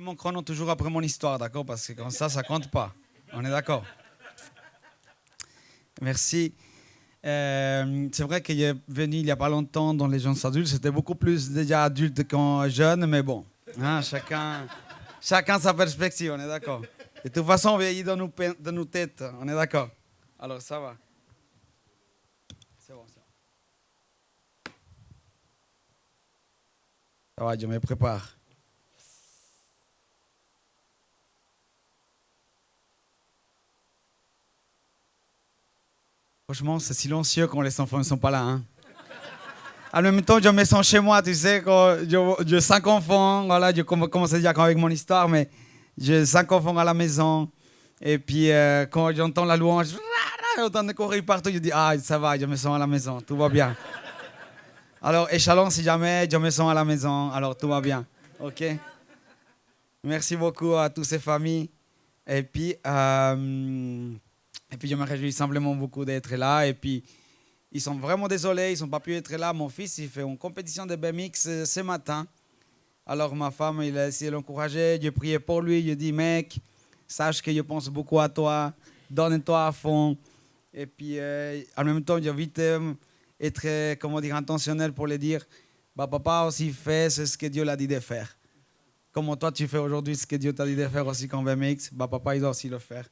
mon chrono toujours après mon histoire, d'accord? Parce que comme ça compte pas. On est d'accord? Merci. C'est vrai qu'il est venu il n'y a pas longtemps dans les jeunes adultes. C'était beaucoup plus déjà adulte qu'en jeune, mais bon. Hein, chacun sa perspective, on est d'accord? De toute façon, on vieillit dans nos têtes, on est d'accord? Alors ça va. C'est bon, c'est bon. Ça va, je me prépare. Franchement, c'est silencieux quand les enfants ne sont pas là. Hein. En même temps, je me sens chez moi, tu sais, quand j'ai 5 enfants, voilà, je commence déjà avec mon histoire, mais j'ai 5 enfants à la maison. Et puis, quand j'entends la louange, autant de courir partout, je dis, ah, ça va, je me sens à la maison, tout va bien. Alors, échelon, si jamais, je me sens à la maison, alors tout va bien. OK? Merci beaucoup à toutes ces familles. Et puis, je me réjouis simplement beaucoup d'être là. Et puis, ils sont vraiment désolés, ils n'ont pas pu être là. Mon fils, il fait une compétition de BMX ce matin. Alors, ma femme, il a essayé de l'encourager. J'ai prié pour lui. Je dis, mec, sache que je pense beaucoup à toi. Donne-toi à fond. Et puis, en même temps, j'ai vite être, comment dire, intentionnel pour lui dire, bah, papa aussi fait ce que Dieu l'a dit de faire. Comme toi, tu fais aujourd'hui ce que Dieu t'a dit de faire aussi comme BMX, bah, papa, il doit aussi le faire.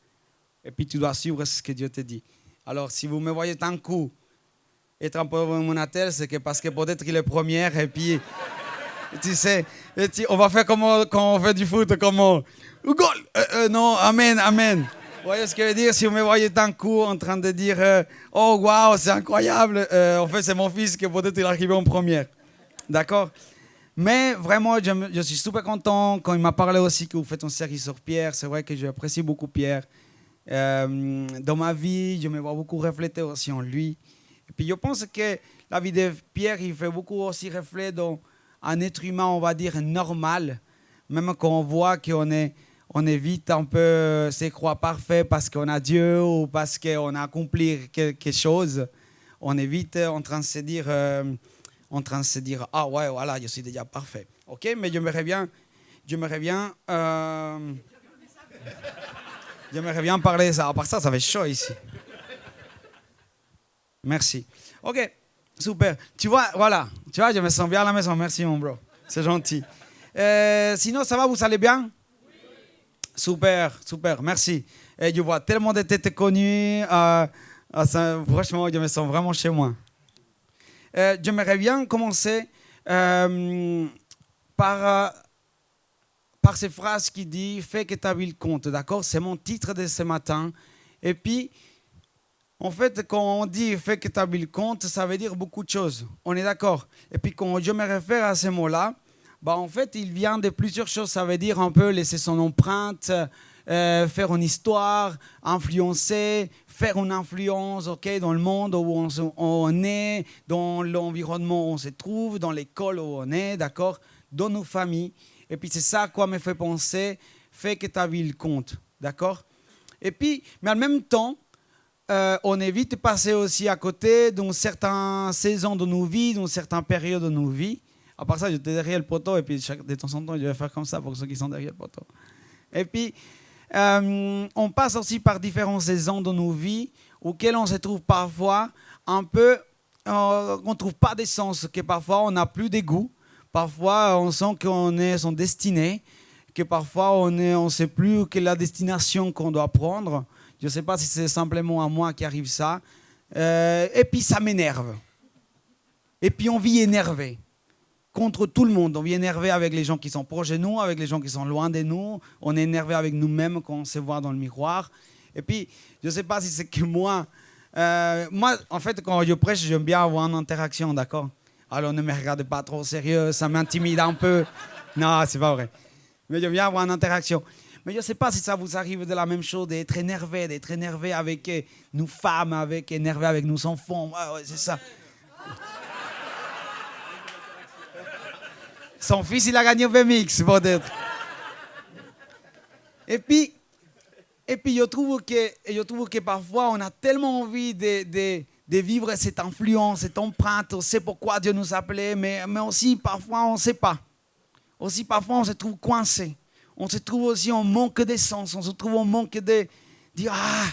Et puis, tu dois suivre ce que Dieu te dit. Alors, si vous me voyez tant coup être un peu mon attel, c'est que parce que peut-être qu'il est premier, et puis, tu sais, on va faire comme quand on fait du foot, comme goal, non, amen, amen. Vous voyez ce que je veux dire? Si vous me voyez tant coup en train de dire, oh, waouh, c'est incroyable, en fait, c'est mon fils qui peut-être il est arrivé en première. D'accord? Mais vraiment, je suis super content quand il m'a parlé aussi que vous faites une série sur Pierre. C'est vrai que j'apprécie beaucoup Pierre. Dans ma vie, je me vois beaucoup refléter aussi en lui. Et puis je pense que la vie de Pierre, il fait beaucoup aussi refléter dans un être humain, on va dire, normal. Même quand on voit qu'on est vite un peu, se croit parfait parce qu'on a Dieu ou parce qu'on a accompli quelque chose, on est vite en train de se dire... ah ouais, voilà, je suis déjà parfait. Ok, mais j'aimerais bien parler de ça. À part ça, ça fait chaud ici. Merci. Ok, super. Tu vois, voilà. Tu vois, je me sens bien à la maison. Merci, mon bro. C'est gentil. Sinon, ça va, vous allez bien? Super, super. Merci. Et je vois tellement de têtes connues. Franchement, je me sens vraiment chez moi. J'aimerais bien commencer par ces phrases qui disent « Fais que ta ville compte ». D'accord? C'est mon titre de ce matin. Et puis, en fait, quand on dit « Fais que ta ville compte », ça veut dire beaucoup de choses. On est d'accord? Et puis, quand je me réfère à ces mots-là, bah, en fait, il vient de plusieurs choses. Ça veut dire un peu laisser son empreinte, faire une histoire, influencer, faire une influence, okay, dans le monde où on est, dans l'environnement où on se trouve, dans l'école où on est, d'accord, dans nos familles. Et puis c'est ça quoi me fait penser, fais que ta ville compte, d'accord. Et puis, mais en même temps, on évite de passer aussi à côté d'une certaine saison de nos vies, d'une certaine période de nos vies. À part ça, j'étais derrière le poteau et puis de temps en temps, je vais faire comme ça pour ceux qui sont derrière le poteau. Et puis, on passe aussi par différentes saisons de nos vies auxquelles on se trouve parfois un peu, on ne trouve pas de sens, que parfois on n'a plus de goût, parfois on sent qu'on est son destiné, que parfois on ne sait plus quelle est la destination qu'on doit prendre. Je ne sais pas si c'est simplement à moi qui arrive ça. Et puis ça m'énerve. Et puis on vit énervé. Contre tout le monde. On vit énervé avec les gens qui sont proches de nous, avec les gens qui sont loin de nous. On est énervé avec nous-mêmes quand on se voit dans le miroir. Et puis, je ne sais pas si c'est que moi. Moi, en fait, quand je prêche, j'aime bien avoir une interaction, d'accord? Alors, ne me regardez pas trop sérieux, ça m'intimide un peu. Non, c'est pas vrai. Mais j'aime bien avoir une interaction. Mais je ne sais pas si ça vous arrive de la même chose, d'être énervé avec nos femmes, énervé avec nos enfants. Ouais, c'est ça. Son fils, il a gagné au BMX, peut-être. Et puis, je trouve que parfois, on a tellement envie de vivre cette influence, cette empreinte. On sait pourquoi Dieu nous appelait, mais aussi, parfois, on ne sait pas. Aussi, parfois, on se trouve coincé. on se trouve aussi en manque d'essence, on se trouve en manque de dire ah,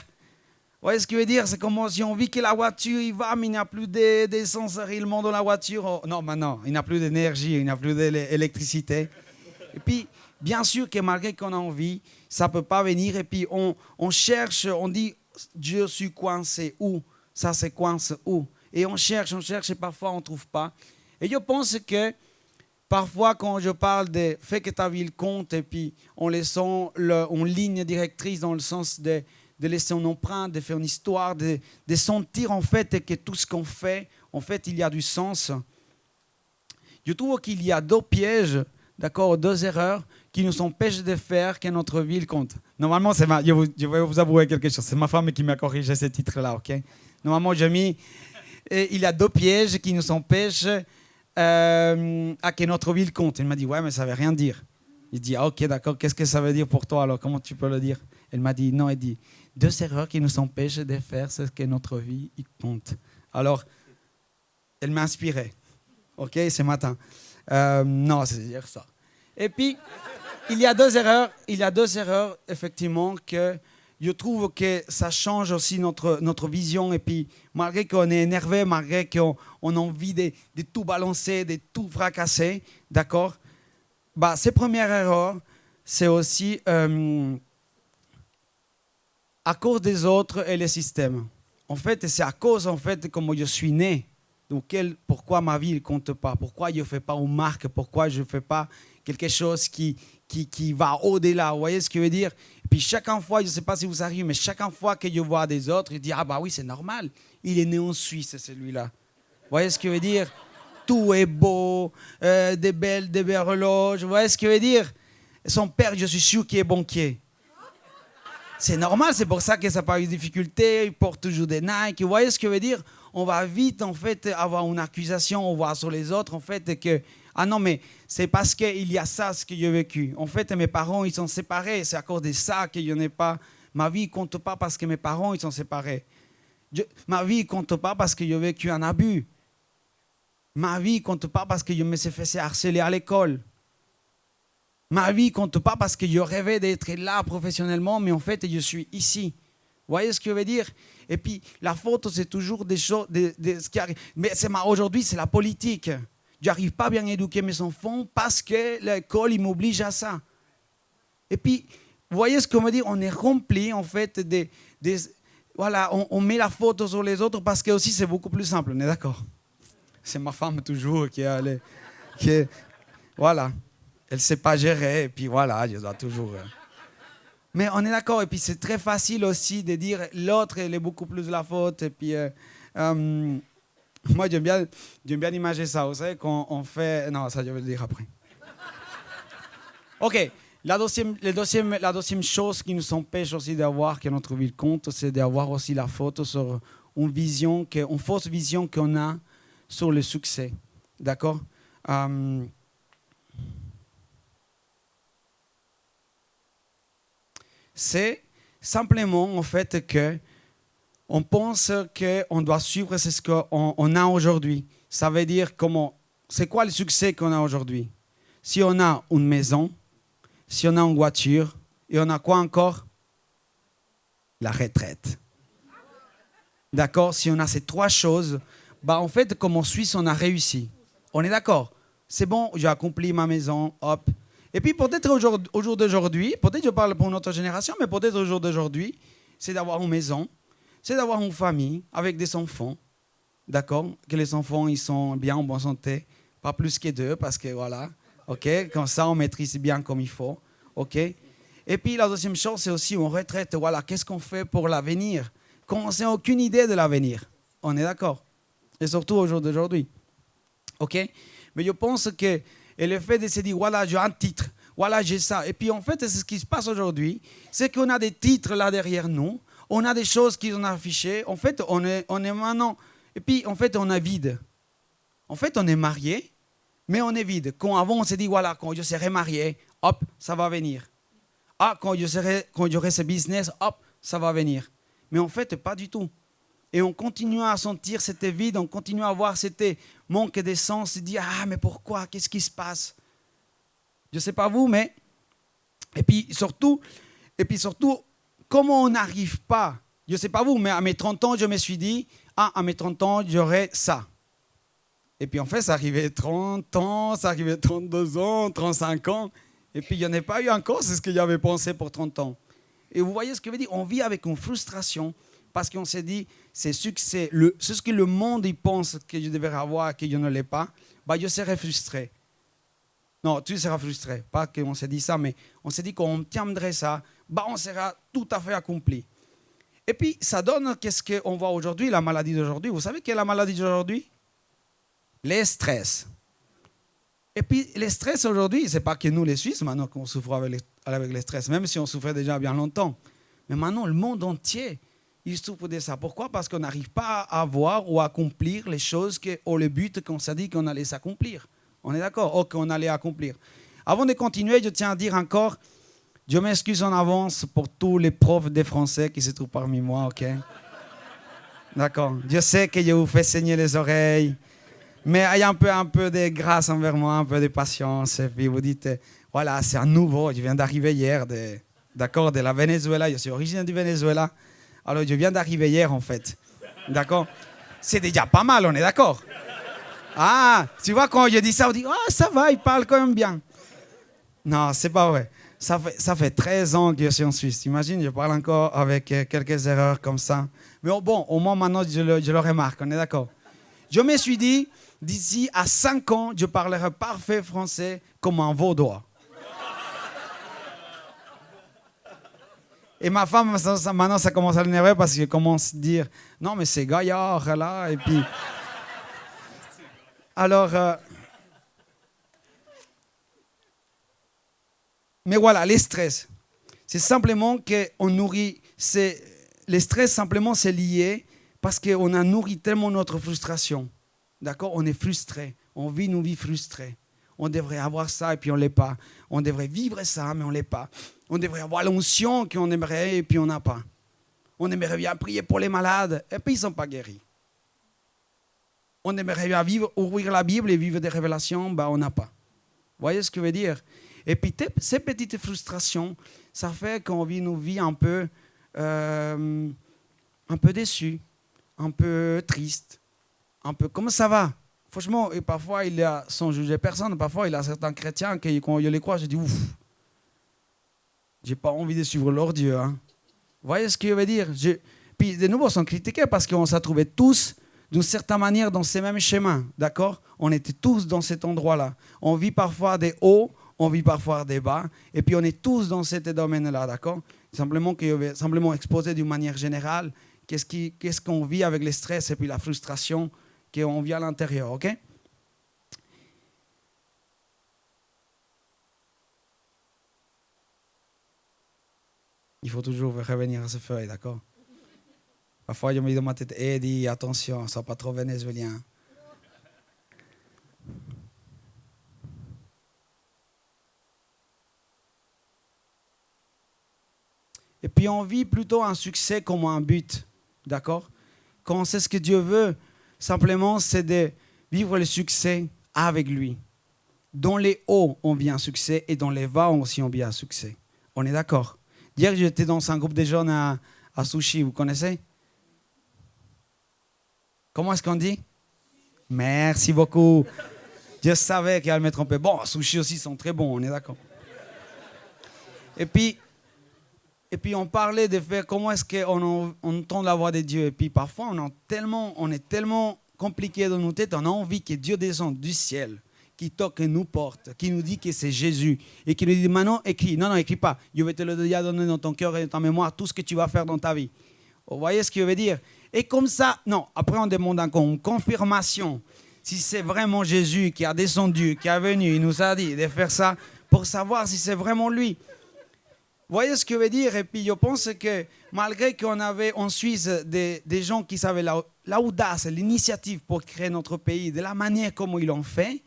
vous voyez ce que je veux dire? C'est comme si on vit que la voiture, il va, mais il n'y a plus d'essence réellement dans la voiture. Oh, non, maintenant, il n'y a plus d'énergie, il n'y a plus d'électricité. Et puis, bien sûr que malgré qu'on a envie, ça ne peut pas venir. Et puis, on cherche, on dit, Dieu, je suis coincé où? Ça se coince où? Et on cherche, et parfois, on ne trouve pas. Et je pense que parfois, quand je parle de fais que ta vie compte, et puis on laisse en ligne directrice dans le sens de laisser une empreinte, de faire une histoire, de sentir en fait que tout ce qu'on fait, en fait, il y a du sens. Je trouve qu'il y a deux pièges, d'accord, deux erreurs qui nous empêchent de faire que notre vie compte. Normalement, je vais vous avouer quelque chose. C'est ma femme qui m'a corrigé ce titre-là, ok? Normalement, j'ai mis il y a deux pièges qui nous empêchent à que notre vie compte. Elle m'a dit, ouais, mais ça ne veut rien dire. Il dit, ah, ok, d'accord, qu'est-ce que ça veut dire pour toi alors? Comment tu peux le dire? Elle m'a dit, non, elle dit, deux erreurs qui nous empêchent de faire ce que notre vie il compte. Alors, elle m'a inspiré, ok, ce matin. Non, c'est dire ça. Et puis, il y a deux erreurs, effectivement, que je trouve que ça change aussi notre vision. Et puis, malgré qu'on est énervé, malgré qu'on a envie de tout balancer, de tout fracasser, d'accord? Bah, ces premières erreurs, c'est aussi à cause des autres et les systèmes. En fait, c'est à cause, en fait, de comment je suis né. Donc, pourquoi ma vie ne compte pas? Pourquoi je ne fais pas une marque? Pourquoi je ne fais pas quelque chose qui va au-delà? Vous voyez ce que je veux dire? Et puis, chaque fois, je ne sais pas si vous arrivez, mais chaque fois que je vois des autres, je dis, ah bah oui, c'est normal. Il est né en Suisse, celui-là. Vous voyez ce que je veux dire? Tout est beau, des belles horloges. Vous voyez ce que je veux dire? Son père, je suis sûr qu'il est banquier. C'est normal, c'est pour ça que ça n'a pas eu de difficulté. Il porte toujours des Nike. Vous voyez ce que je veux dire? On va vite, en fait, avoir une accusation, on voit sur les autres, en fait, que ah non, mais c'est parce qu'il y a ça, ce que j'ai vécu. En fait, mes parents, ils sont séparés. C'est à cause de ça que je n'ai pas. Ma vie ne compte pas parce que mes parents, ils sont séparés. Ma vie ne compte pas parce que j'ai vécu un abus. Ma vie ne compte pas parce que je me suis fait harceler à l'école. Ma vie ne compte pas parce que je rêvais d'être là professionnellement, mais en fait, je suis ici. Vous voyez ce que je veux dire? Et puis, la faute, c'est toujours des choses, ce qui arrive. Mais aujourd'hui, c'est la politique. Je n'arrive pas à bien éduquer mes enfants parce que l'école, il m'oblige à ça. Et puis, vous voyez ce qu'on veut dire? On est rempli, en fait, voilà, on met la faute sur les autres parce que aussi, c'est beaucoup plus simple. On est d'accord? C'est ma femme toujours qui voilà. Elle ne sait pas gérer, et puis voilà, je dois toujours... Mais on est d'accord, et puis c'est très facile aussi de dire l'autre, elle est beaucoup plus la faute, et puis... moi, j'aime bien imaginer ça, vous savez, quand on fait... Non, ça, je vais le dire après. Ok, la deuxième chose qui nous empêche aussi d'avoir que notre vie compte, c'est d'avoir aussi la faute sur une fausse vision qu'on a sur le succès, d'accord? C'est simplement en fait que on pense qu'on doit suivre ce qu'on a aujourd'hui. Ça veut dire c'est quoi le succès qu'on a aujourd'hui? Si on a une maison, si on a une voiture, et on a quoi encore? La retraite. D'accord? Si on a ces trois choses, bah en fait, comme en Suisse, on a réussi. On est d'accord? C'est bon, j'ai accompli ma maison, hop. Et puis peut-être au jour d'aujourd'hui, peut-être je parle pour notre génération, mais peut-être au jour d'aujourd'hui, c'est d'avoir une maison, c'est d'avoir une famille avec des enfants, d'accord? Que les enfants, ils sont bien en bonne santé, pas plus que deux, parce que voilà, ok? Comme ça, on maîtrise bien comme il faut, ok? Et puis la deuxième chose, c'est aussi une retraite, voilà, qu'est-ce qu'on fait pour l'avenir? On n'a aucune idée de l'avenir, on est d'accord? Et surtout au jour d'aujourd'hui, ok? Mais je pense que et le fait de se dire, voilà, j'ai un titre, voilà, j'ai ça. Et puis, en fait, c'est ce qui se passe aujourd'hui. C'est qu'on a des titres là derrière nous. On a des choses qui sont affichées. En fait, on est maintenant... Et puis, en fait, on est vide. En fait, on est marié, mais on est vide. Quand avant, on s'est dit, voilà, quand je serai marié, hop, ça va venir. Ah, quand j'aurai ce business, hop, ça va venir. Mais en fait, pas du tout. Et on continue à sentir cette vide, on continue à avoir cette manque de sens, et dire ah mais pourquoi, qu'est-ce qui se passe? Je ne sais pas vous, mais Et puis surtout, comment on n'arrive pas, je ne sais pas vous, mais à mes 30 ans, je me suis dit, à mes 30 ans, j'aurai ça. Et puis en fait, ça arrivait 30 ans, ça arrivait 32 ans, 35 ans. Et puis il n'y en a pas eu encore, c'est ce que j'avais pensé pour 30 ans. Et vous voyez ce que je veux dire? On vit avec une frustration parce qu'on s'est dit, c'est ce que le monde il pense que je devrais avoir, que je ne l'ai pas, bah, je serai frustré. Non, tu seras frustré. Pas qu'on s'est dit ça, mais on s'est dit qu'on obtiendrait ça, bah, on sera tout à fait accompli. Et puis ça donne, qu'est-ce qu'on voit aujourd'hui, la maladie d'aujourd'hui. Vous savez quelle est la maladie d'aujourd'hui? Les stress. Et puis, les stress aujourd'hui, ce n'est pas que nous, les Suisses, maintenant qu'on souffre avec les stress, même si on souffrait déjà bien longtemps. Mais maintenant, le monde entier, il souffre de ça. Pourquoi? Parce qu'on n'arrive pas à avoir ou à accomplir les choses le but qu'on s'est dit qu'on allait s'accomplir. On est d'accord? Ou qu'on allait accomplir. Avant de continuer, je tiens à dire encore, je m'excuse en avance pour tous les profs de français qui se trouvent parmi moi, ok? D'accord. Je sais que je vous fais saigner les oreilles. Mais il y a un peu de grâce envers moi, un peu de patience. Et puis vous dites, voilà, c'est un nouveau. Je viens d'arriver hier, de la Venezuela. Je suis originaire du Venezuela. Alors, je viens d'arriver hier, en fait. D'accord? C'est déjà pas mal, on est d'accord? Ah, tu vois, quand je dis ça, on dit, ah, ça va, il parle quand même bien. Non, c'est pas vrai. Ça fait 13 ans que je suis en Suisse. T'imagines, je parle encore avec quelques erreurs comme ça. Mais bon, au moins maintenant, je le remarque, on est d'accord? Je me suis dit, d'ici à 5 ans, je parlerai parfait français comme un vaudois. Et ma femme, maintenant, ça commence à l'énerver parce qu'elle commence à dire, non, mais c'est gaillard, là. Et puis, alors, mais voilà, les stress. C'est simplement qu'on nourrit, les stress, simplement, c'est lié parce qu'on a nourri tellement notre frustration. D'accord? On est frustré. On vit nos vies frustrées. On devrait avoir ça et puis on ne l'est pas. On devrait vivre ça, mais on ne l'est pas. On devrait avoir l'onction qu'on aimerait et puis on n'a pas. On aimerait bien prier pour les malades et puis ils ne sont pas guéris. On aimerait bien ouvrir la Bible et vivre des révélations, ben on n'a pas. Vous voyez ce que je veux dire? Et puis ces petites frustrations, ça fait qu'on vit nos vies un peu déçues, un peu tristes. Un peu, comment ça va? Franchement, et parfois, il y a, sans juger personne, parfois, il y a certains chrétiens qui, quand je les crois, je dis, ouf, j'ai pas envie de suivre leur Dieu. Hein. Vous voyez ce que je veux dire? Puis, de nouveau, ils sont critiqués parce qu'on s'est trouvés tous, d'une certaine manière, dans ces mêmes chemins. D'accord? On était tous dans cet endroit-là. On vit parfois des hauts, on vit parfois des bas, et puis on est tous dans ce domaine-là. D'accord? Simplement exposer d'une manière générale qu'est-ce qu'on vit avec le stress et puis la frustration qu'on vit à l'intérieur, ok? Il faut toujours revenir à ce feuille, d'accord? Parfois, je me dis dans ma tête, dis attention, sois pas trop vénézuélien. Et puis, on vit plutôt un succès comme un but, d'accord? Quand on sait ce que Dieu veut, simplement, c'est de vivre le succès avec lui. Dans les hauts, on vit un succès et dans les bas aussi, on vit un succès. On est d'accord? Hier, j'étais dans un groupe de jeunes à Sushi, vous connaissez? Comment est-ce qu'on dit? Merci beaucoup. Je savais qu'elle allait me tromper. Bon, Sushi aussi sont très bons, on est d'accord. Et puis, on parlait de faire comment est-ce qu'on entend la voix de Dieu. Et puis parfois, on est tellement compliqué dans nos têtes, on a envie que Dieu descende du ciel, qui toque et nous porte, qui nous dit que c'est Jésus. Et qui nous dit, maintenant, écris. Non, écris pas. Je vais te le déjà donner dans ton cœur et dans ta mémoire, tout ce que tu vas faire dans ta vie. Vous voyez ce que je veux dire? Et comme ça, non, après on demande encore une confirmation. Si c'est vraiment Jésus qui a descendu, qui est venu, il nous a dit de faire ça pour savoir si c'est vraiment lui. Vous voyez ce que je veux dire? Et puis je pense que malgré qu'on avait en Suisse des gens qui savaient l'audace, l'initiative pour créer notre pays, de la manière comme ils l'ont fait,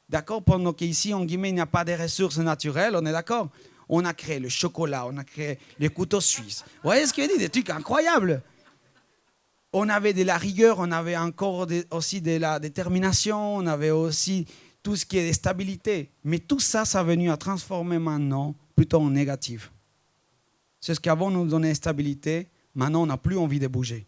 d'accord, pendant qu'ici, en guillemets, il n'y a pas de ressources naturelles, on est d'accord? On a créé le chocolat, on a créé les couteaux suisses. Vous voyez ce que je dis? Des trucs incroyables. On avait de la rigueur, on avait encore aussi de la détermination, on avait aussi tout ce qui est de stabilité. Mais tout ça, ça a venu à transformer maintenant plutôt en négatif. C'est ce qu'avant nous donnait stabilité, maintenant on n'a plus envie de bouger.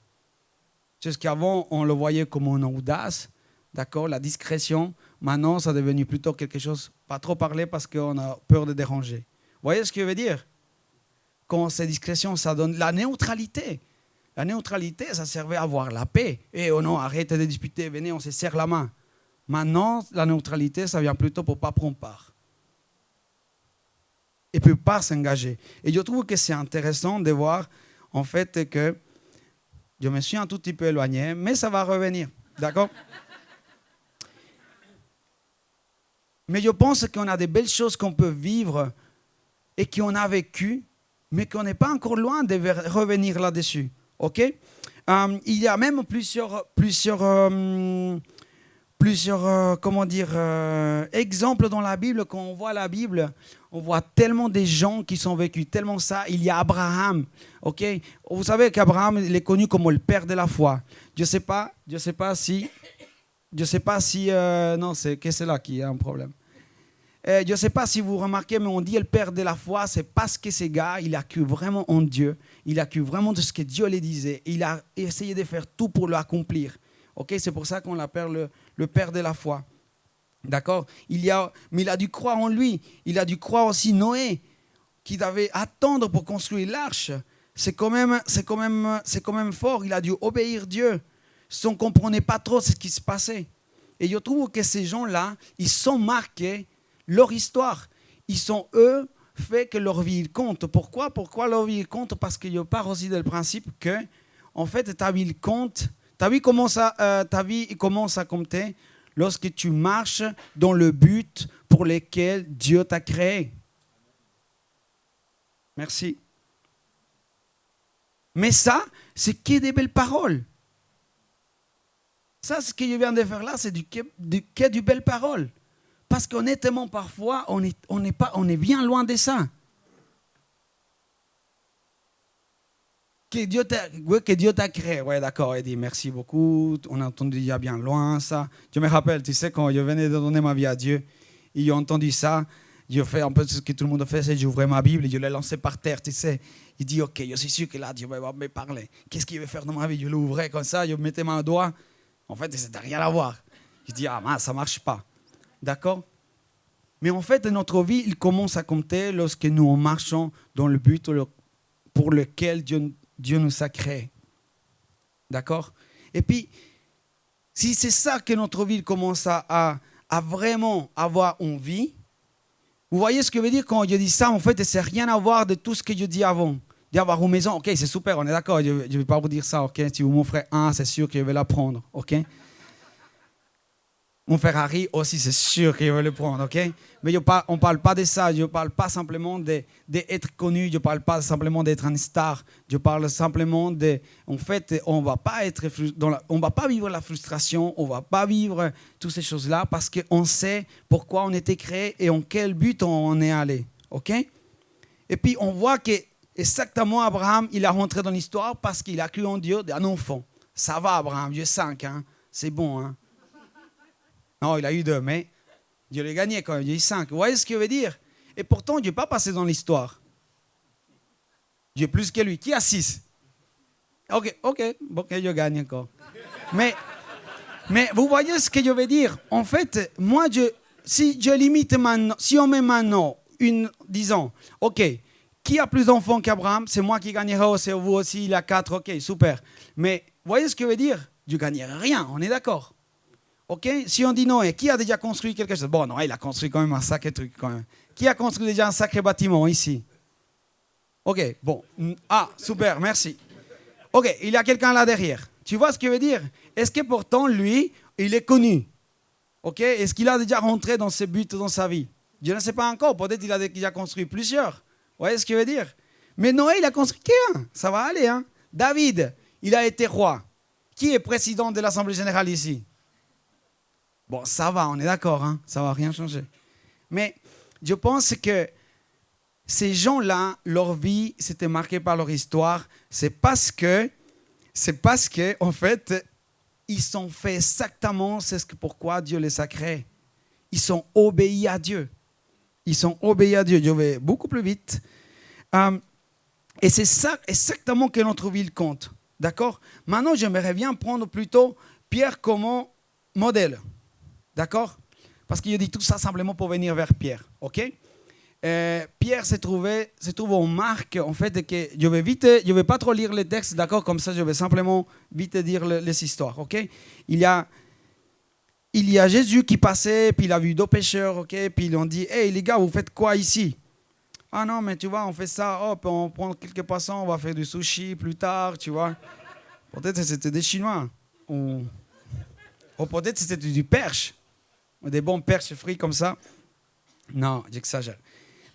C'est ce qu'avant on le voyait comme une audace, d'accord, la discrétion, maintenant ça est devenu plutôt quelque chose, pas trop parler parce qu'on a peur de déranger. Vous voyez ce que je veux dire? Quand c'est discrétion, ça donne la neutralité. La neutralité, ça servait à avoir la paix. Et oh non, arrêtez de disputer, venez, on se serre la main. Maintenant, la neutralité, ça vient plutôt pour ne pas prendre part. Et puis pas s'engager. Et je trouve que c'est intéressant de voir, en fait, que je me suis un tout petit peu éloigné, mais ça va revenir. D'accord? Mais je pense qu'on a des belles choses qu'on peut vivre et qu'on a vécues, mais qu'on n'est pas encore loin de revenir là-dessus. Ok? Il y a même plusieurs exemples dans la Bible. Quand on voit la Bible, on voit tellement des gens qui sont vécus, tellement ça. Il y a Abraham. Ok? Vous savez qu'Abraham il est connu comme le père de la foi. Je sais pas si non, c'est là qu'il y a un problème. Je ne sais pas si vous remarquez, mais on dit le père de la foi, c'est parce que ce gars, il a cru vraiment en Dieu. Il a cru vraiment de ce que Dieu lui disait. Il a essayé de faire tout pour l'accomplir. Okay? C'est pour ça qu'on l'appelle le père de la foi. D'accord? Mais il a dû croire en lui. Il a dû croire aussi Noé, qui devait attendre pour construire l'arche. C'est quand même fort. Il a dû obéir Dieu. On ne comprenait pas trop ce qui se passait. Et je trouve que ces gens-là, ils sont marqués. Leur histoire, ils sont eux fait que leur vie compte. Pourquoi leur vie compte? Parce que je pars aussi du principe que, en fait, ta vie compte. Ta vie commence à compter lorsque tu marches dans le but pour lequel Dieu t'a créé. Merci. Mais ça, c'est que des belles paroles. Ça, ce que je viens de faire là, c'est que du belles paroles. Parce qu'honnêtement, parfois, on est bien loin de ça. Que Dieu t'a créé. Ouais, d'accord, il dit merci beaucoup. On a entendu il y a bien loin ça. Je me rappelle, tu sais, quand je venais de donner ma vie à Dieu, ils ont entendu ça. Je fais un peu ce que tout le monde fait, c'est j'ouvrais ma Bible et je l'ai lancée par terre, tu sais. Il dit, ok, je suis sûr que là, Dieu va me parler. Qu'est-ce qu'il veut faire dans ma vie? Je l'ouvrais comme ça, je mettais mon doigt. En fait, ça n'a rien à voir. Je dis, ça ne marche pas. D'accord? Mais en fait, notre vie, il commence à compter lorsque nous marchons dans le but pour lequel Dieu nous a créés. D'accord? Et puis, si c'est ça que notre vie commence à vraiment avoir envie, vous voyez ce que je veux dire quand je dis ça, en fait, ça n'a rien à voir de tout ce que je dis avant. D'avoir une maison, ok, c'est super, on est d'accord, je ne vais pas vous dire ça, ok? Si vous m'offrez un, c'est sûr que je vais la prendre, ok? Mon Ferrari aussi, c'est sûr que je vais le prendre, ok? Mais on ne parle pas de ça, je ne parle pas simplement d'être connu, je ne parle pas simplement d'être une star, je parle simplement en fait, on ne va pas vivre la frustration, on ne va pas vivre toutes ces choses-là parce qu'on sait pourquoi on était créé et en quel but on est allé, ok? Et puis, on voit que exactement, Abraham, il a rentré dans l'histoire parce qu'il a cru en Dieu d'un enfant. Ça va, Abraham, Dieu 5, hein? C'est bon. Hein? Non, il a eu 2, mais Dieu l'a gagné quand même, Dieu a eu 5. Vous voyez ce que je veux dire? Et pourtant, Dieu n'est pas passé dans l'histoire. Dieu est plus que lui. Qui a 6? Ok, je gagne encore. Mais vous voyez ce que je veux dire? En fait, moi, si je limite maintenant, si on met maintenant, disons, ok, qui a plus d'enfants qu'Abraham? C'est moi qui gagnerai, c'est vous aussi, il a 4, ok, super. Mais vous voyez ce que je veux dire? Dieu ne gagnerait rien, on est d'accord? Ok? Si on dit non, et qui a déjà construit quelque chose? Bon, non, il a construit quand même un sacré truc quand même. Qui a construit déjà un sacré bâtiment ici? Ok, bon. Ah, super, merci. Ok, il y a quelqu'un là derrière. Tu vois ce que je veux dire? Est-ce que pourtant, lui, il est connu? Ok? Est-ce qu'il a déjà rentré dans ses buts dans sa vie? Je ne sais pas encore. Peut-être qu'il a déjà construit plusieurs. Vous voyez ce que je veux dire? Mais Noé, il a construit qu'un. Ça va aller, hein? David, il a été roi. Qui est président de l'Assemblée générale ici? Bon, ça va, on est d'accord, hein? Ça ne va rien changer. Mais je pense que ces gens-là, leur vie, c'était marqué par leur histoire. C'est parce que, en fait, ils ont fait exactement pourquoi Dieu les a créés. Ils sont obéis à Dieu. Ils sont obéis à Dieu. Dieu va beaucoup plus vite. Et c'est ça exactement que notre vie compte. D'accord? Maintenant, j'aimerais bien prendre plutôt Pierre comme modèle. D'accord? Parce qu'il dit tout ça simplement pour venir vers Pierre. OK? Pierre se trouve en Marc, en fait, que je vais pas trop lire les textes, d'accord? Comme ça, je vais simplement vite dire les histoires. OK? Il y a Jésus qui passait, puis il a vu deux pêcheurs, ok? Puis ils lui ont dit, hey les gars, vous faites quoi ici? Ah non, mais tu vois, on fait ça, hop, on prend quelques poissons, on va faire du sushi plus tard, tu vois. Peut-être que c'était des Chinois. Ou peut-être que c'était du perche. Des bons perches frits comme ça. Non, j'exagère.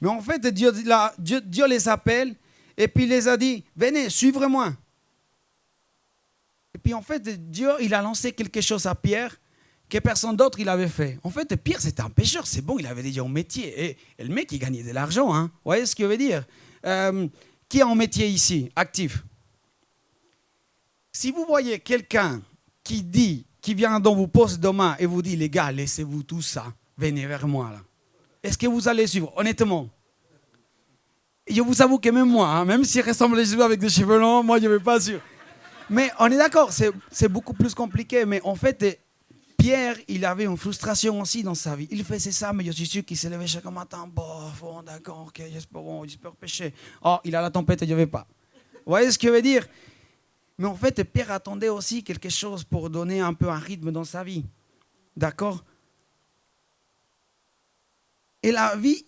Mais en fait, Dieu les appelle et puis il les a dit, venez, suivez-moi. Et puis en fait, Dieu, il a lancé quelque chose à Pierre que personne d'autre il avait fait. En fait, Pierre, c'était un pêcheur, c'est bon, il avait déjà un métier. Et le mec, il gagnait de l'argent. Hein. Vous voyez ce que je veux dire? Qui a un métier ici, actif? Si vous voyez quelqu'un qui vient dans vos postes demain et vous dit, les gars, laissez-vous tout ça, venez vers moi. Là. Est-ce que vous allez suivre, honnêtement? Et je vous avoue que même moi, hein, même s'il ressemble les cheveux avec des cheveux longs, moi, je ne vais pas sûr. Mais on est d'accord, c'est beaucoup plus compliqué. Mais en fait, Pierre, il avait une frustration aussi dans sa vie. Il faisait ça, mais je suis sûr qu'il s'est levé chaque matin. Bon, d'accord, ok, j'espère pêcher. Oh, il a la tempête et je ne vais pas. Vous voyez ce que je veux dire? Mais en fait, Pierre attendait aussi quelque chose pour donner un peu un rythme dans sa vie. D'accord? Et la vie,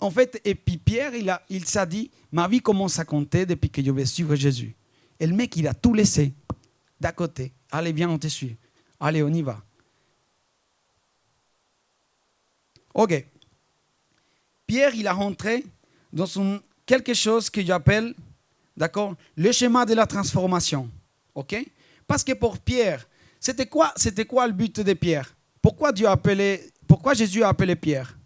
en fait, et puis Pierre, il s'est dit, ma vie commence à compter depuis que je vais suivre Jésus. Et le mec, il a tout laissé d'à côté. Allez, viens, on te suit. Allez, on y va. Ok. Pierre, il a rentré dans quelque chose que j'appelle, d'accord, le schéma de la transformation. Ok? Parce que pour Pierre, c'était quoi le but de Pierre? Pourquoi Jésus a appelé Pierre?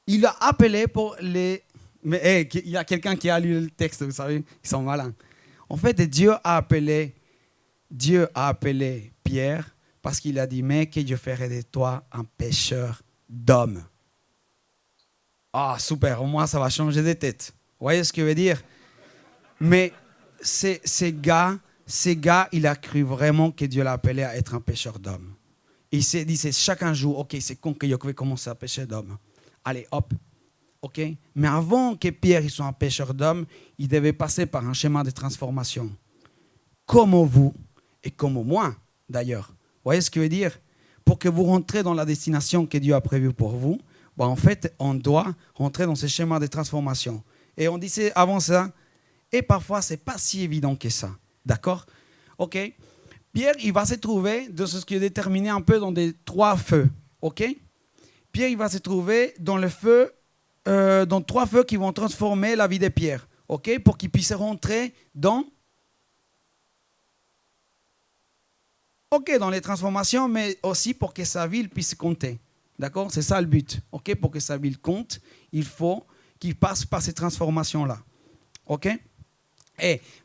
Il l'a appelé pour les... Mais il y a quelqu'un qui a lu le texte, vous savez, ils sont malins. En fait, Dieu a appelé Pierre parce qu'il a dit, mec, je ferai de toi un pêcheur d'hommes. Ah, super, au moins ça va changer de tête. Vous voyez ce que je veux dire? Mais ces gars, il a cru vraiment que Dieu l'a appelé à être un pêcheur d'hommes. Il s'est dit, c'est chaque jour, ok, c'est con que je vais commencer à pêcher d'hommes. Allez, hop. ok. Mais avant que Pierre soit un pêcheur d'hommes, il devait passer par un schéma de transformation. Comme vous et comme moi, d'ailleurs. Vous voyez ce que je veux dire? Pour que vous rentrez dans la destination que Dieu a prévue pour vous, ben en fait, on doit rentrer dans ce schéma de transformation. Et on disait avant ça, et parfois, ce n'est pas si évident que ça. D'accord? Ok. Pierre, il va se trouver dans ce qui est déterminé un peu dans des 3 feux. Ok? Pierre, il va se trouver dans le feu, dans 3 feux qui vont transformer la vie de Pierre. Ok? Pour qu'il puisse rentrer dans les transformations, mais aussi pour que sa ville puisse compter. D'accord? C'est ça le but. Ok? Pour que sa ville compte, il faut qu'il passe par ces transformations-là. Ok?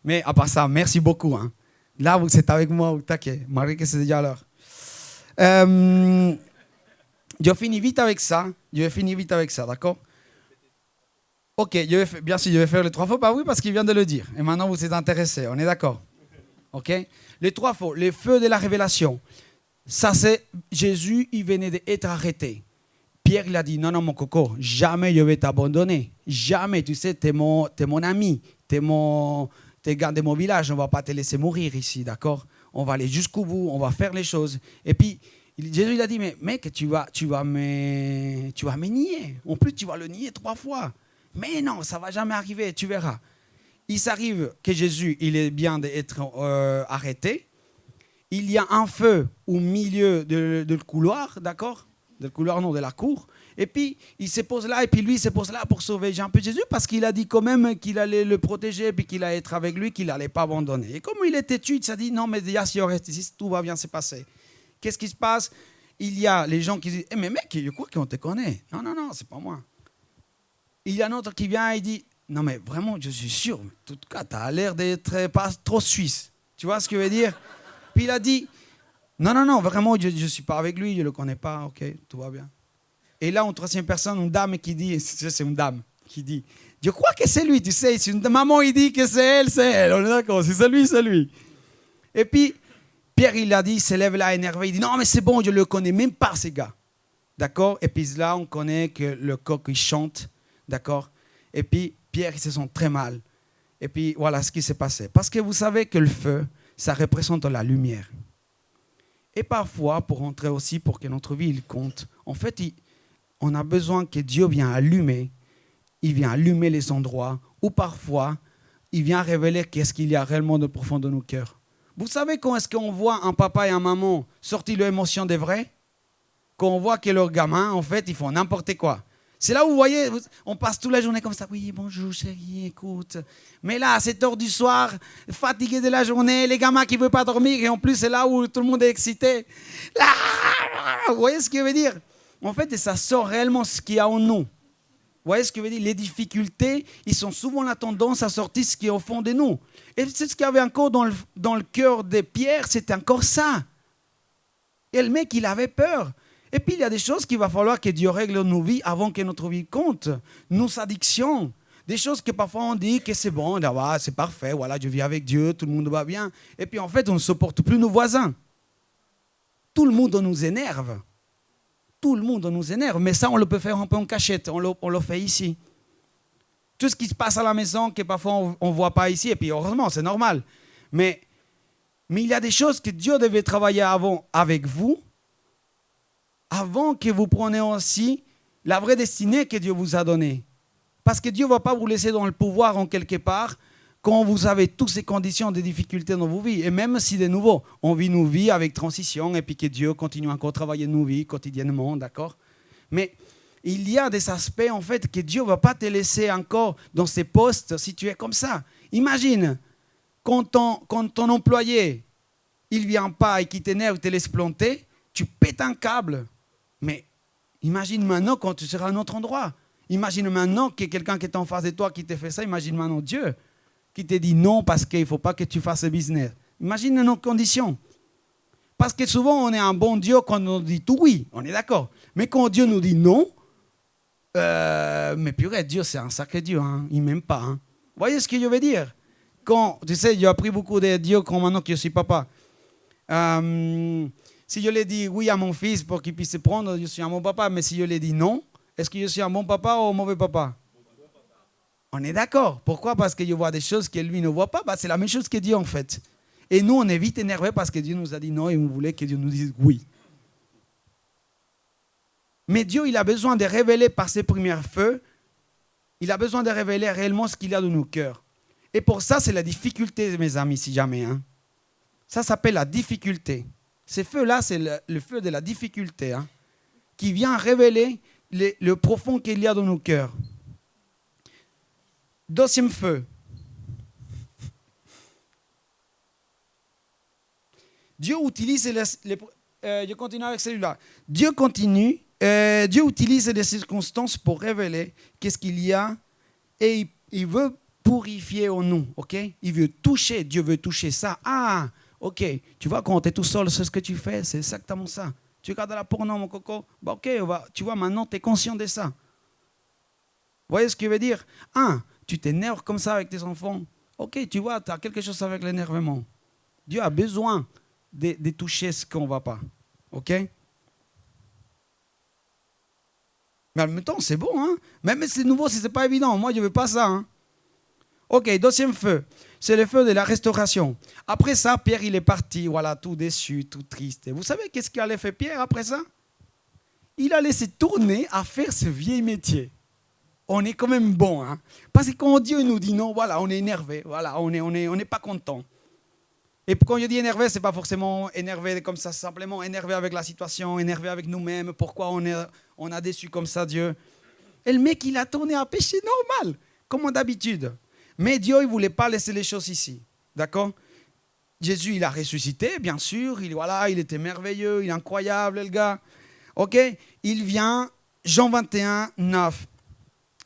Mais à part ça, merci beaucoup. Hein. Là, vous êtes avec moi au taquet, malgré que c'est déjà l'heure. Je finis vite avec ça. D'accord? Ok, bien sûr, je vais faire les 3 fois. Bah oui, parce qu'il vient de le dire. Et maintenant, vous êtes intéressés. On est d'accord? Ok? Les 3 fois, les feux de la révélation. Ça, c'est Jésus, il venait d'être arrêté. Pierre, il a dit, non, mon coco, jamais je vais t'abandonner. Jamais, tu sais, t'es mon ami. T'es gars de mon village, on ne va pas te laisser mourir ici, d'accord? On va aller jusqu'au bout, on va faire les choses. Et puis, Jésus il a dit, mais mec, tu vas me nier. En plus, tu vas le nier 3 fois. Mais non, ça ne va jamais arriver, tu verras. Il s'arrive que Jésus, il est bien d'être arrêté. Il y a un feu au milieu de couloir, d'accord? De la cour. Et puis, il se pose là, et puis lui, il se pose là pour sauver un peu Jésus, parce qu'il a dit quand même qu'il allait le protéger, puis qu'il allait être avec lui, qu'il n'allait pas abandonner. Et comme il était têtu, il s'est dit, non, mais déjà, si on reste ici, tout va bien se passer. Qu'est-ce qui se passe? Il y a les gens qui disent, mais mec, je crois qu'on te connaît. Non, c'est pas moi. Il y a un autre qui vient et dit, non, mais vraiment, je suis sûr, en tout cas, tu as l'air d'être pas trop suisse. Tu vois ce que je veux dire? Puis il a dit, non, vraiment, je ne suis pas avec lui, je ne le connais pas, ok, tout va bien. Et là, en troisième personne, une dame qui dit, c'est une dame qui dit, je crois que c'est lui, tu sais, si une maman il dit que c'est elle, on est d'accord, si c'est lui, c'est lui. Et puis, Pierre, il a dit, il se lève là énervé, il dit, non mais c'est bon, je ne le connais même pas, ces gars. D'accord? Et puis là, on connaît que le coq, il chante, d'accord? Et puis, Pierre, il se sent très mal. Et puis, voilà ce qui s'est passé. Parce que vous savez que le feu, ça représente la lumière. Et parfois, pour entrer aussi, pour que notre vie, il compte, en fait, on a besoin que Dieu vienne allumer. Il vient allumer les endroits où parfois, il vient révéler qu'est-ce qu'il y a réellement de profond dans nos cœurs. Vous savez quand est-ce qu'on voit un papa et un maman sortir l'émotion des vrais? Quand on voit que leurs gamins, en fait, ils font n'importe quoi. C'est là où vous voyez, on passe toute la journée comme ça. Oui, bonjour chérie, écoute. Mais là, à 7 heures du soir, fatigué de la journée, les gamins qui ne veulent pas dormir, et en plus, c'est là où tout le monde est excité. Là, vous voyez ce que je veux dire? En fait, ça sort réellement ce qu'il y a en nous. Vous voyez ce que je veux dire? Les difficultés, ils sont souvent la tendance à sortir ce qui est au fond de nous. Et c'est ce qu'il y avait encore dans le cœur de Pierre, c'était encore ça. Et le mec, il avait peur. Et puis, il y a des choses qu'il va falloir que Dieu règle dans nos vies avant que notre vie compte. Nos addictions. Des choses que parfois on dit que c'est bon, c'est parfait, voilà, je vis avec Dieu, tout le monde va bien. Et puis, en fait, on ne supporte plus nos voisins. Tout le monde nous énerve. Tout le monde nous énerve. Mais ça, on le peut faire un peu en cachette. On le fait ici. Tout ce qui se passe à la maison, que parfois on ne voit pas ici. Et puis, heureusement, c'est normal. Mais il y a des choses que Dieu devait travailler avant avec vous, avant que vous preniez aussi la vraie destinée que Dieu vous a donnée. Parce que Dieu ne va pas vous laisser dans le pouvoir en quelque part quand vous avez toutes ces conditions de difficultés dans vos vies. Et même si de nouveau, on vit nos vies avec transition et puis que Dieu continue encore à travailler nos vies quotidiennement, d'accord? Mais il y a des aspects en fait que Dieu ne va pas te laisser encore dans ces postes si tu es comme ça. Imagine, quand ton employé, il ne vient pas et qu'il t'énerve, il te laisse planter, tu pètes un câble. Mais imagine maintenant quand tu seras à un autre endroit. Imagine maintenant que quelqu'un qui est en face de toi qui te fait ça. Imagine maintenant Dieu qui te dit non parce qu'il ne faut pas que tu fasses ce business. Imagine nos conditions. Parce que souvent on est un bon Dieu quand on dit tout oui, on est d'accord. Mais quand Dieu nous dit non, mais purée, Dieu c'est un sacré Dieu, hein. Il ne m'aime pas. Hein. Vous voyez ce que je veux dire? Quand, tu sais, j'ai appris beaucoup de Dieu quand maintenant que je suis papa. Si je lui dis oui à mon fils pour qu'il puisse se prendre, je suis un bon papa. Mais si je lui dis non, est-ce que je suis un bon papa ou un mauvais papa? On est d'accord. Pourquoi? Parce que je vois des choses que lui ne voit pas. C'est la même chose que Dieu en fait. Et nous, on est vite énervés parce que Dieu nous a dit non et on voulait que Dieu nous dise oui. Mais Dieu, il a besoin de révéler par ses premiers feux, il a besoin de révéler réellement ce qu'il y a dans nos cœurs. Et pour ça, c'est la difficulté, mes amis, si jamais. Hein. Ça s'appelle la difficulté. Ces feux-là, c'est le feu de la difficulté, hein, qui vient révéler le profond qu'il y a dans nos cœurs. Deuxième feu. Dieu utilise je continue avec celui-là. Dieu utilise les circonstances pour révéler qu'est-ce qu'il y a et il veut purifier en nous, ok? Il veut toucher, Dieu veut toucher ça. Ah, ok, tu vois, quand tu es tout seul, c'est ce que tu fais, c'est exactement ça. Tu regardes la porno, mon coco, bah, ok, tu vois, maintenant tu es conscient de ça. Vous voyez ce que je veux dire? Tu t'énerves comme ça avec tes enfants. Ok, tu vois, tu as quelque chose avec l'énervement. Dieu a besoin de toucher ce qu'on ne va pas. Ok? Mais en même temps, c'est bon. Hein? Même si c'est nouveau, si ce n'est pas évident. Moi, je ne veux pas ça. Hein? Ok, deuxième feu. C'est le feu de la restauration. Après ça, Pierre, il est parti. Voilà, tout déçu, tout triste. Et vous savez qu'est-ce qu'allait faire Pierre après ça? Il allait se tourner à faire ce vieil métier. On est quand même bon. Hein? Parce que quand Dieu nous dit non, voilà, on est énervé. Voilà, on n'est pas content. Et quand je dis énervé, ce n'est pas forcément énervé comme ça, simplement énervé avec la situation, énervé avec nous-mêmes. Pourquoi on a déçu comme ça Dieu? Et le mec, il a tourné à péché normal, comme d'habitude. Mais Dieu, il ne voulait pas laisser les choses ici. D'accord? Jésus, il a ressuscité, bien sûr. Il était merveilleux, il est incroyable, le gars. OK? Il vient, Jean 21, 9.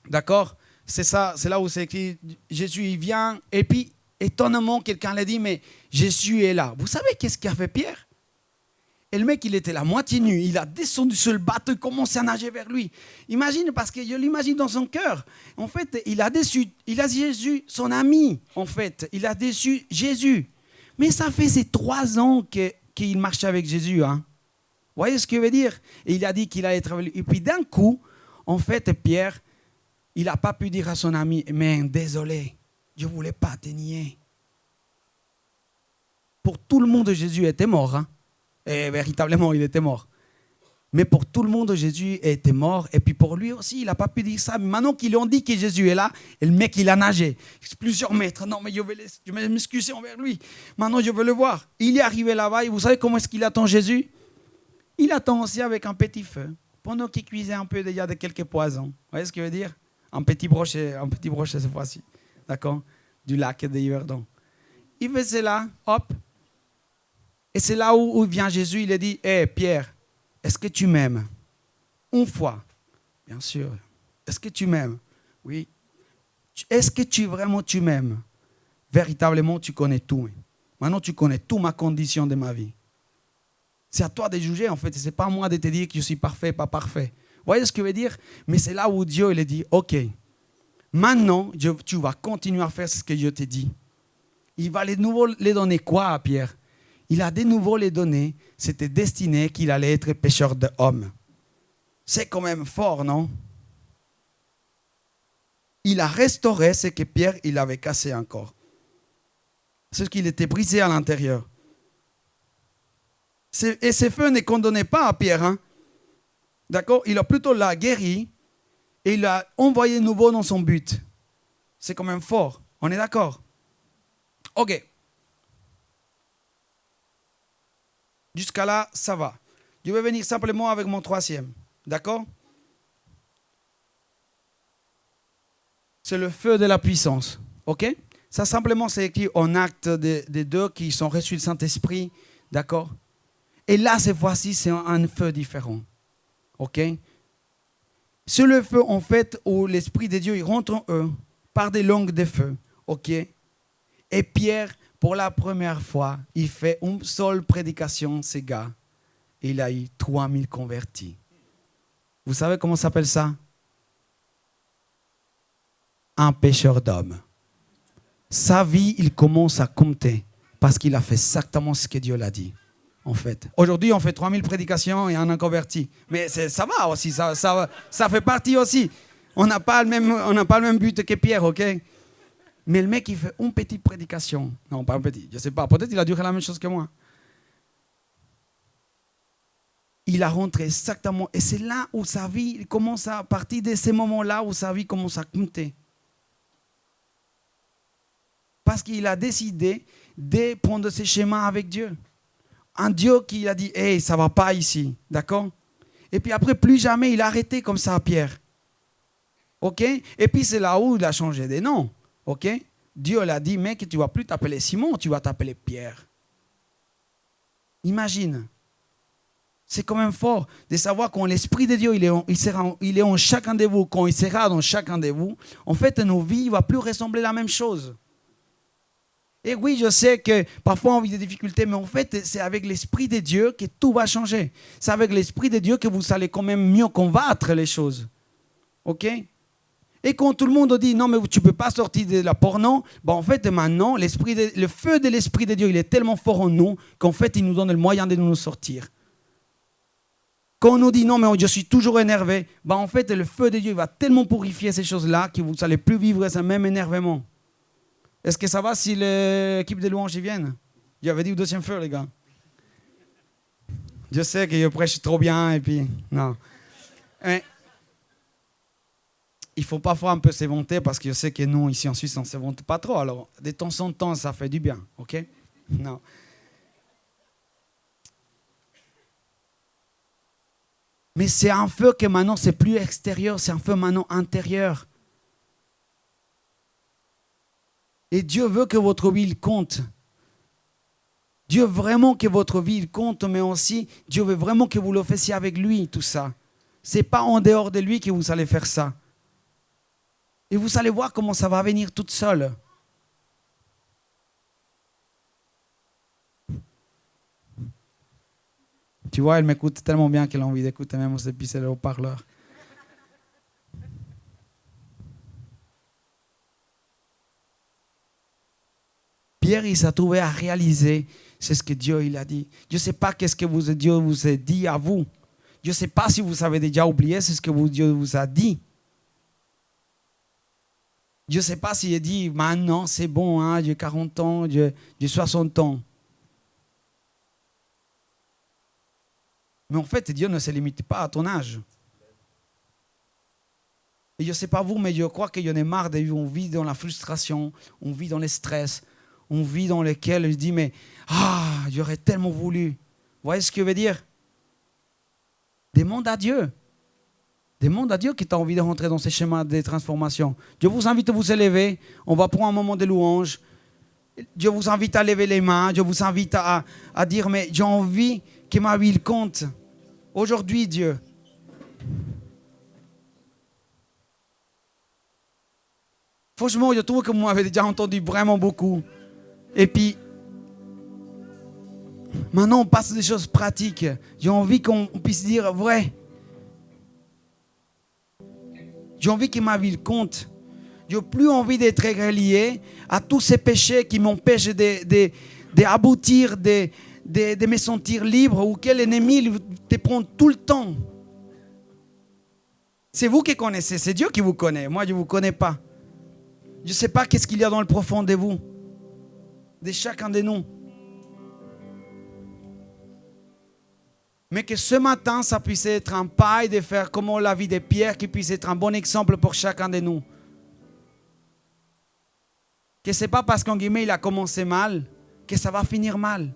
D'accord? C'est ça, c'est là où c'est écrit. Jésus, il vient, et puis, étonnamment, quelqu'un l'a dit, mais Jésus est là. Vous savez qu'est-ce qu'a fait Pierre? Et le mec, il était la moitié nu. Il a descendu sur le bateau, il commençait à nager vers lui. Imagine, parce que je l'imagine dans son cœur. En fait, il a déçu Jésus, son ami. En fait, il a déçu Jésus. Mais ça fait ces 3 ans qu'il marchait avec Jésus. Hein. Vous voyez ce que je veux dire? Et il a dit qu'il allait travailler. Et puis d'un coup, en fait, Pierre, il n'a pas pu dire à son ami, mais désolé, je ne voulais pas te nier. Pour tout le monde, Jésus était mort. Hein? Et véritablement, il était mort. Mais pour tout le monde, Jésus était mort. Et puis pour lui aussi, il n'a pas pu dire ça. Mais maintenant qu'ils lui ont dit que Jésus est là, et le mec, il a nagé. Plusieurs mètres. Non, mais je vais m'excuser envers lui. Maintenant, je veux le voir. Il est arrivé là-bas. Et vous savez comment est-ce qu'il attend Jésus? Il attend aussi avec un petit feu. Pendant qu'il cuisait un peu, il y a quelques poisons. Vous voyez ce que je veux dire? Un petit brochet cette fois-ci. D'accord? Du lac de Yverdon. Il fait cela, hop. Et c'est là où vient Jésus. Il a dit, hé Pierre, est-ce que tu m'aimes? Une fois. Bien sûr. Est-ce que tu m'aimes? Oui. Est-ce que vraiment tu m'aimes? Véritablement, tu connais tout. Maintenant, tu connais toute ma condition de ma vie. C'est à toi de juger, en fait. Ce n'est pas à moi de te dire que je suis parfait, pas parfait. Vous voyez ce que je veux dire? Mais c'est là où Dieu il a dit, ok, maintenant, tu vas continuer à faire ce que je t'ai dit. Il va de nouveau les donner quoi à Pierre? Il a de nouveau les donné. C'était destiné qu'il allait être pêcheur d'hommes. C'est quand même fort, non? Il a restauré ce que Pierre il avait cassé encore. Ce qu'il était brisé à l'intérieur. Et ce feu ne condamnait pas à Pierre. Hein? D'accord? Il a plutôt la guéri et il l'a envoyé de nouveau dans son but. C'est quand même fort. On est d'accord? Ok. Jusqu'à là, ça va. Je vais venir simplement avec mon 3e. D'accord? C'est le feu de la puissance. Ok? Ça simplement, c'est écrit en acte des 2 qui sont reçus le Saint-Esprit. D'accord? Et là, cette fois-ci, c'est un feu différent. Ok? C'est le feu, en fait, où l'Esprit de Dieu il rentre en eux par des langues de feu. Ok? Et Pierre, pour la première fois, il fait une seule prédication, ces gars. Et il a eu 3000 convertis. Vous savez comment ça s'appelle ça? Un pêcheur d'hommes. Sa vie, il commence à compter parce qu'il a fait exactement ce que Dieu l'a dit. En fait. Aujourd'hui, on fait 3000 prédications et on a converti. Mais ça va aussi, ça fait partie aussi. On n'a pas le même but que Pierre, ok? Mais le mec, il fait une petite prédication. Non, pas un petit, je ne sais pas. Peut-être qu'il a duré la même chose que moi. Il a rentré exactement. Et c'est là où sa vie il commence à partir de ces moments-là où sa vie commence à compter. Parce qu'il a décidé de prendre ses chemins avec Dieu. Un Dieu qui a dit, hey, ça ne va pas ici. D'accord? Et puis après, plus jamais, il a arrêté comme ça, Pierre. OK? Et puis c'est là où il a changé de nom. OK? Dieu l'a dit, mec, tu ne vas plus t'appeler Simon, tu vas t'appeler Pierre. Imagine. C'est quand même fort de savoir quand l'Esprit de Dieu, il est en chacun de vous, quand il sera dans chacun de vous, en fait, nos vies ne vont plus ressembler à la même chose. Et oui, je sais que parfois on vit des difficultés, mais en fait, c'est avec l'Esprit de Dieu que tout va changer. C'est avec l'Esprit de Dieu que vous allez quand même mieux combattre les choses. OK? Et quand tout le monde dit, non, mais tu ne peux pas sortir de la porno, ben en fait, maintenant, le feu de l'Esprit de Dieu, il est tellement fort en nous qu'en fait, il nous donne le moyen de nous sortir. Quand on nous dit, non, mais je suis toujours énervé, ben en fait, le feu de Dieu il va tellement purifier ces choses-là que vous n'allez plus vivre ce même énervement. Est-ce que ça va si l'équipe de louanges y viennent? J'avais dit au 2e feu, les gars. Je sais que je prêche trop bien et puis... Non. Mais, il faut parfois un peu s'éventer parce que je sais que nous, ici en Suisse, on ne s'évente pas trop. Alors, de temps en temps, ça fait du bien. OK? Non. Mais c'est un feu que maintenant, c'est plus extérieur, c'est un feu maintenant intérieur. Et Dieu veut que votre vie compte. Dieu veut vraiment que votre vie compte, mais aussi, Dieu veut vraiment que vous le fassiez avec lui, tout ça. Ce n'est pas en dehors de lui que vous allez faire ça. Et vous allez voir comment ça va venir toute seule. Tu vois, elle m'écoute tellement bien qu'elle a envie d'écouter même depuis le haut-parleur. Pierre, il s'est trouvé à réaliser, c'est ce que Dieu il a dit. Je ne sais pas qu'est-ce que Dieu vous a dit à vous. Je ne sais pas si vous avez déjà oublié ce que Dieu vous a dit. Je ne sais pas s'il a dit, maintenant c'est bon, hein, j'ai 40 ans, j'ai 60 ans. Mais en fait, Dieu ne se limite pas à ton âge. Et je ne sais pas vous, mais je crois qu'il y en a marre de vivre. On vit dans la frustration, on vit dans le stress, on vit dans lequel je dis, mais j'aurais tellement voulu. Vous voyez ce que je veux dire? Demande à Dieu. Demande à Dieu qui t'a envie de rentrer dans ces chemins de transformation. Je vous invite à vous élever. On va prendre un moment de louange. Je vous invite à lever les mains. Je vous invite à dire, mais j'ai envie que ma vie compte. Aujourd'hui, Dieu. Franchement, je trouve que vous m'avez déjà entendu vraiment beaucoup. Et puis, maintenant, on passe des choses pratiques. J'ai envie qu'on puisse dire, vrai. J'ai envie que ma vie compte. Je n'ai plus envie d'être relié à tous ces péchés qui m'empêchent d'aboutir, de me sentir libre, ou quel ennemi te prend tout le temps. C'est vous qui connaissez, c'est Dieu qui vous connaît. Moi, je ne vous connais pas. Je ne sais pas qu'est-ce qu'il y a dans le profond de vous, de chacun de nous. Mais que ce matin, ça puisse être un pas de faire comme la vie de Pierre, qui puisse être un bon exemple pour chacun de nous. Que ce n'est pas parce qu'en guillemets il a commencé mal, que ça va finir mal.